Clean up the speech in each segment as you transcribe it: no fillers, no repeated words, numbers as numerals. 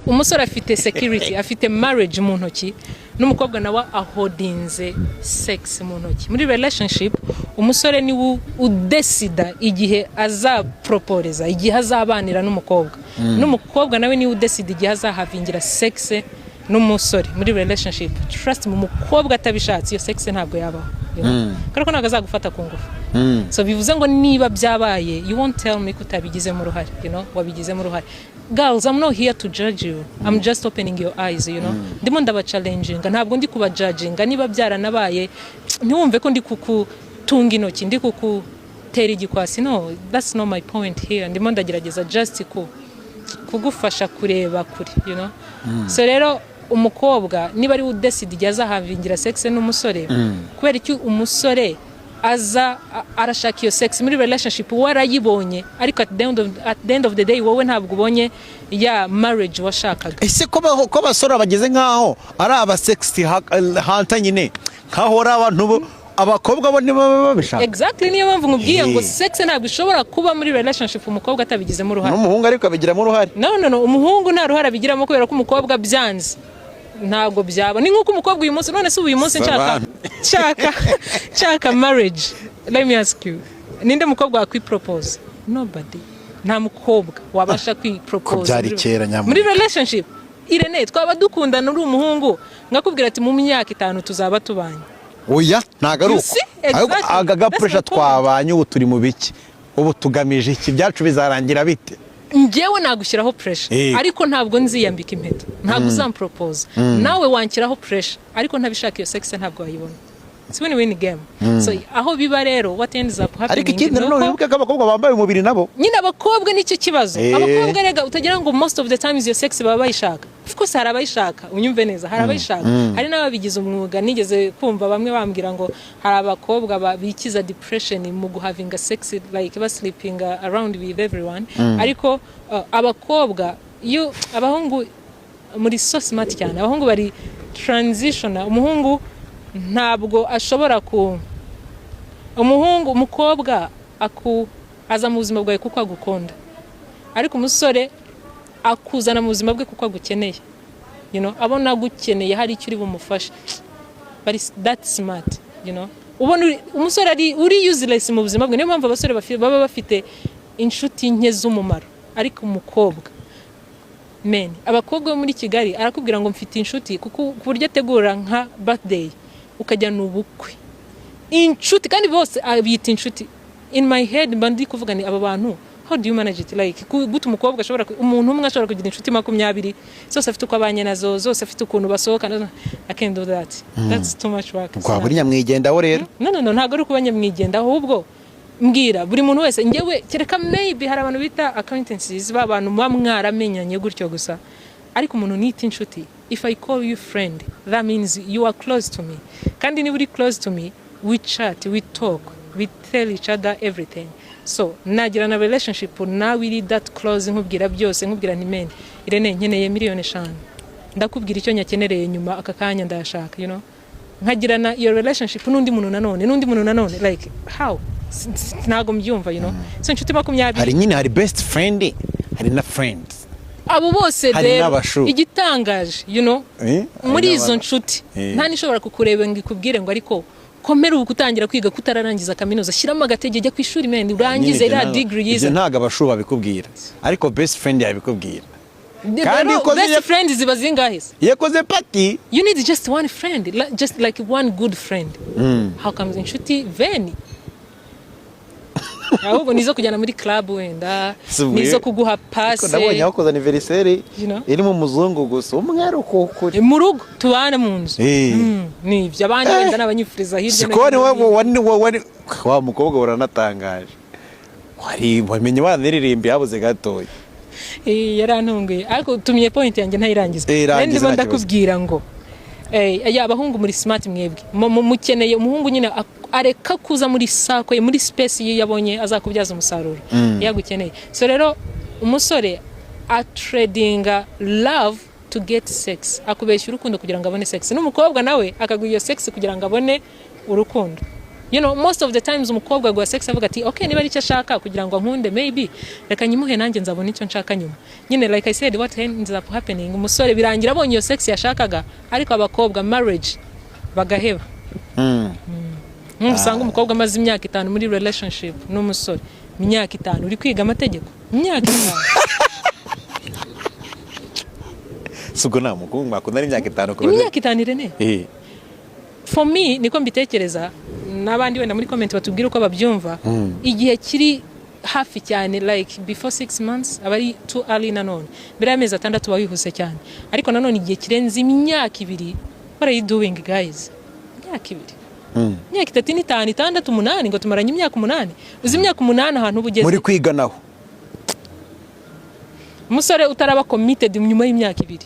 umusore afite security afite marriage mu ntoki n'umukobwa nawe ahodinze sex mu ntoki muri relationship umusore ni udesida igihe azaproporeza igihe azabanira n'umukobwa n'umukobwa nawe ni udesida igihe azahavingira sex n'umusore muri relationship trust mu mukobwa atabishatse iyo sex ntabwo yabaho kandi ko ntago azagufata ku ngufu so bivuze ngo niba byabaye you won't tell me kutabigizemo uruhare wabigizemo uruhare. Girls, I'm not here to judge you. I'm just opening your eyes, ndimo ndaba challenging ntabwo ndi kuba judging niba byaranabaye ntiwumve ko ndi kukutunga intoki ndi kukutera igikwasi. No, that's not my point here. Ndimo ndagerageza just kugufasha kureba kuri so rero umukobwa niba ari udeside igihe azahavingira sex n'umusore kubera iki umusore aza arashaka iyo sex muri relationship warayibonye ariko at the end of the day wowe ntabwo ubonye ya marriage washakaga. Ese ko basora bageze nkaho ari aba sex hanta nyine nkaho ari abantu abakobwa bo babishaka. Exactly, niyo mpamvu nkubwiye ngo sex ntabwo ishobora kuba muri relationship umukobwa atabigizemo uruhare n'umuhungu ariko abigiramo uruhare. No, umuhungu nta ruhare abigiramo kubera ko umukobwa byanze ntabwo byaba ni nkuko umukobwa uyu munsi none se uyu munsi nshaka marriage. Let me ask you, ninde mukobwa wakwipropose? Nobody. Nta mukobwa wabasha kwipropose muri relationship. Irene twaba dukundana uri umuhungu ngakubwira ati mu myaka 5 tuzaba tubanye. Oya ntago aruko agaga pressure twabanye ubu turi mu biki ubu tugamije iki byacu bizarangira bite? Ngewe nagushyiraho pressure ariko ntabwo nziyambika impeta ntabwo uzampropose nawe wankiraho pressure ariko ntabishaka iyo sex ntabwo wayibona. It's win game. So aho biba rero what ends up happening. Ariko ikindi no bibuke ko abakobwa bambaye umubiri nabo nyine abakobwa nicyo kibazo. Abakobwa rega utagira ngo most of the times your sex baba bayishaka. Of course hari abayishaka unyumve neza hari abayishaka hari n'ababigize umwuga. Nigeze kumva bamwe bambwira ngo hari abakobwa babikiza depression mu guhavinga sex like ba sleeping around with everyone ariko abakobwa abahungu muri so smart cyane abahungu bari transitional. Umuhungu ntabwo ashobora umukobwa aza mu buzima bwawe kuko agukunda ariko umusore akuzana mu buzima bwe kuko agukeneye abona agukeneye hari icyo uri bumufashe but that smart ubona umusore uri useless mu buzima bwe. Niyo mpamvu abasore baba bafite inshuti nke z'umumaro ariko umukobwa abakobwa muri Kigali arakubwira ngo mfite inshuti kuko ku buryo ategura nka birthday ukajya n'ubukwe inshuti kandi bose abita inshuti. In my head bandi kuvuga ni aba bantu how do you manage it like gute umukobwa ashobora umuntu umwe ashobora kugira inshuti 20 zose afite uko abanye nazo zose afite ukuntu basohoka. I can't do that. That's too much work. Kwa buri nyamwigendaho rero no ntago ari kubanya mwigendaho ahubwo mbwira buri muntu wese ngewe kereka maybe hari abantu bita acquaintances b'abantu bamwaramenyanye gutyo gusa ariko umuntu nita inshuti. If I call you friend that means you are close to me kandi niba uri close to me we chat we talk we tell each other everything. So nagira na relationship now we need that close nkubwira byose nkubwira nti men Irene nkeneye miliyoni 5 ndakubwira icyo nyakenereye nyuma aka kanya ndashaka nkagira na your relationship n'undi muntu nanone like how ntago mbyumva so inshuti 20 hari nyine hari best friend hari na friends abo bose rero igitangaje muri izo nshuti nta nishobora kukureba ngo ikubwire ngo ariko komera ubu kutangira kwiga kutararangiza kaminuza shyiramo agatege jya kwishuri men urangize ira degree yize ntaga bashuba bikubwira ariko best friend yabikubwira kandi best friend ziba zingahe yakoze party you need just one friend just like one good friend how comes inshuti veni ahubwo nizo kujyana muri club wenda nizo kuguha passe ndabonye akoze anniversaire irimo umuzungu gusa umwari ukukuri mu rugo tubana mu nzu ni ibyo abandi wenda n'abanyifuriza hirya sikoni wani wa mukobwa uranatangaje wari wamenye waniririmbe yabuze gatoya yarantunguye ariko tumye point yanjye ntayirangiza ndimo ndakubwira ngo abahungu muri smart mwebwe mukeneye umuhungu nyine areka kuza muri sako muri space yabonye azakubyaza umusaruro yagukeneye. So rero umusore tradinga love to get sex akubeshya urukundo kugira ngo abone sex n'umukobwa nawe akaguha iyo sex kugira ngo abone urukundo. you know, most of the times umukobwa gwa sex avuga ati okay niba ari icyo ashaka kugira ngo nkunde maybe reka nyimuhe nanjye nzabona icyo nshaka nyuma nyine like I said what ends up happening umusore birangira abonye iyo sex yashakaga ariko abakobwa marriage bagaheba usanga umukobwa amaze imyaka 5 muri relationship n'umusore imyaka 5 uri kwiga amategeko imyaka 5 sugo nta mukobwa mwakunda imyaka 5 ko imyaka 5 Irene for me niko mbitekereza n'abandi wenda muri comment batubwira uko babyumva igihe kiri hafi cyane like before 6 months abari too early nanone mbere y'amezi 6 wahihuse cyane ariko nanone igihe kirenze imyaka 2 what are you doing guys imyaka 2 imyaka 3 5 6 8 ngo tumaranye imyaka 8 uzi imyaka 8 ahantu ubugeze muri kwiga naho umusore utaraba committed nyuma y'imyaka 2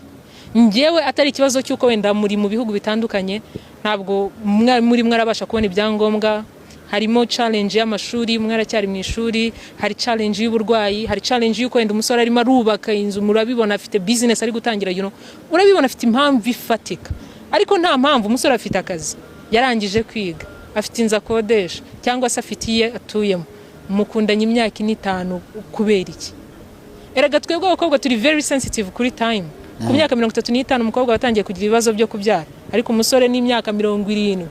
ngewe atari ikibazo cyuko wenda muri mu bihugu bitandukanye ntabwo muri mwarabasha kubona ibyangombwa harimo challenge y'amashuri mwaracyari mu ishuri hari challenge y'uburwayi hari challenge y'uko wenda umusore arimo arubaka inzu murabibona afite business ari gutangira you know urabibona afite impamvu ifatika ariko nta mpamvu umusore afite akazi yarangije kwiga afite inzu akodesha cyangwa se afite iye atuyemo mukundanye imyaka 5 kubera iki erega twebwe abakobwa turi very sensitive kuri time ku myaka 35 umukobwa watangiye kugira ibibazo byo kubyara ariko umusore ni imyaka 70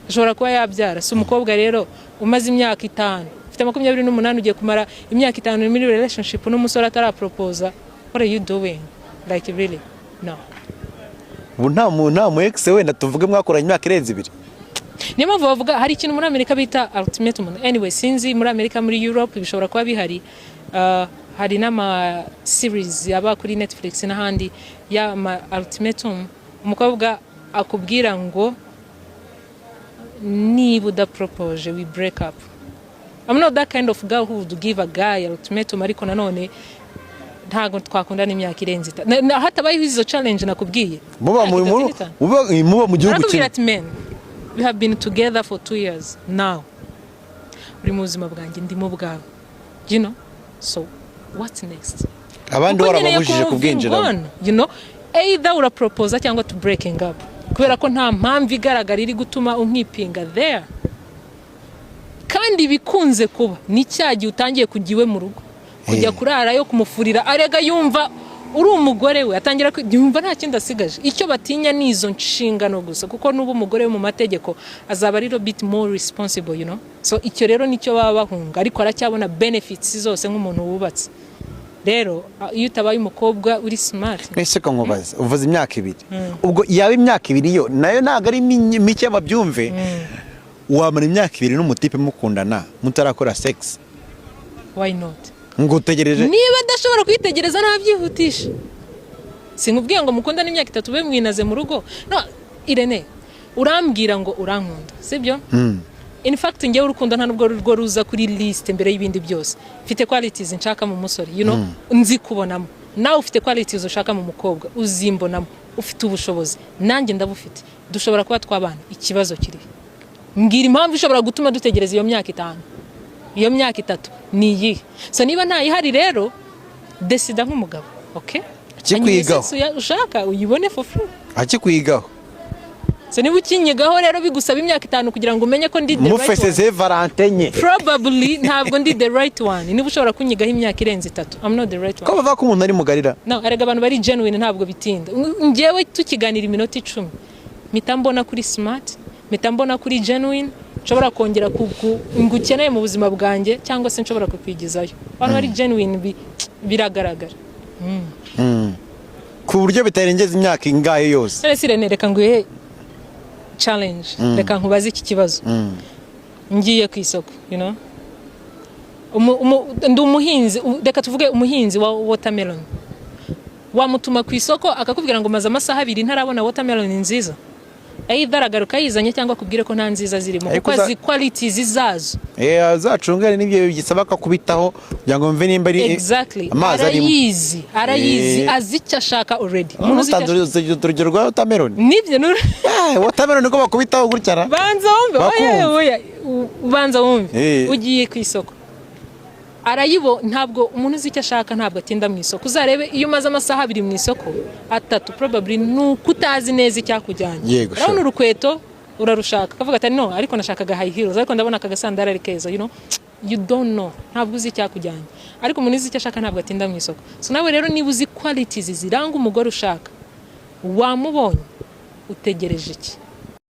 ashobora kuba yabyara so umukobwa rero umaze imyaka 5 ufite 28 ugiye kumara imyaka 5 muri relationship n'umusore ataraproposa what are you doing like really no nta mu ex wenda tuvuge mwakoranye imyaka irenze 2 niyo mpamvu bavuga hari ikintu muri Amerika bita ultimatum anyway sinzi muri Amerika muri Europe bishobora kuba bihari hari n'ama series yaba kuri Netflix n'ahandi ya ultimatum umukobwa akubwira ngo niba udapropose we break up. I'm not that kind of girl who would give a guy ultimatum ariko nanone ntago twakundana imyaka irenze hatabaye izo challenge nakubwiye muba mu gihugu cye we have been together for 2 years now uri mu buzima bwanjye ndimo bwawe you know so what's next abandi warababujije kubwinjira you know either ura propose cyangwa to breaking up kubera ko nta mpamvu igaragara iri gutuma unkipinga there kandi bikunze kuba ni cyagiye utangiye kugiwe mu rugo kujya kurara yo kumufurira arega yumva uri umugore we atangira yumva nta kindi asigaje icyo batinya nizo nshingano gusa kuko nubu umugore mu mategeko azaba ari a bit more responsible you know so icyo rero nicyo baba bahunga ariko aracyabona benefits zose nk'umuntu wubatse rero iyo utabaye umukobwa uri smart nese ko nkubaza uvuze imyaka 2 ubwo yaba imyaka 2 yo nayo naga ari mike babyumve wamara imyaka 2 n'umutipe mukundana mutarakora sex why not ngo utegereje niba adashobora kwitegereza nabyihutisha sinkubwiye ngo mukundana imyaka 3 be mwinaze mu rugo no Irene urambwira ngo urankunda sibyo in fact ngewe urukundo nta nubwo rwo ruza kuri list mbere y'ibindi byose mfite qualities nshaka mu musore you know nzi kubonamo nawe ufite qualities ushaka mu mukobwa uzimbonamo ufite ubushobozi nanjye ndabufite dushobora kuba twabana ikibazo kiri mbwira impamvu ishobora gutuma dutegereza iyo myaka 5 iyo myaka 3 ni iyi so niba nta ihari rero decide nk'umugabo okay akikwigaho ushaka uyibone for free akikwigaho so niba ukinyigaho rero bigusaba imyaka 5 kugira ngo umenye ko ndi the right one mufeseze Valentin probably ntabwo ndi the right one niba ushobora kunyigaho imyaka irenze 3 I'm not the right one ko bava ko umuntu ari mugarira no arega abantu bari genuine ntabwo bitinda ngewe tukiganira iminota 10 mitambona kuri smart mitambona kuri genuine nshobora kongera ngukeneye mu buzima bwanjye cyangwa se nshobora kukwigizayo abantu bari genuine biragaragara ku buryo bitarengeza imyaka ingahe yose none sirene reka nguhe challenge reka nkubaze iki kibazo ngiye ku isoko you know ndi umuhinzi reka tuvuge umuhinzi wa watermelon wamutuma ku isoko akakubwira ngo maze amasaha 2 ntarabona watermelon nziza idaragaruka yizanye cyangwa kubwire ko nta nziza zirimo kuko azi qualities zazo azacungane n'ibyo gisaba kakubitaho kugira ngo mve nimba ari exactly arayizi azi icyo ashaka already umuntu uzi turugero rwa watermelon nibyo watermelon ko bakubitaho gutyara banza wumve ugiye ku isoko arayibo ntabwo umuntu uzi icyo ashaka ntabwo atinda mu isoko uzarebe iyo umaze amasaha 2 mu isoko 3 probably nuko utazi neza icyakujyanye urabona urukweto urarushaka kavuga ati no ariko nashakaga high heels ariko ndabona akagasandara ari keza you don't know ntabwo uzi icyakujyanye ariko umuntu uzi icyo ashaka ntabwo atinda mu isoko so nawe rero niba uzi qualities ziranga umugore ushaka wamubonye utegereje iki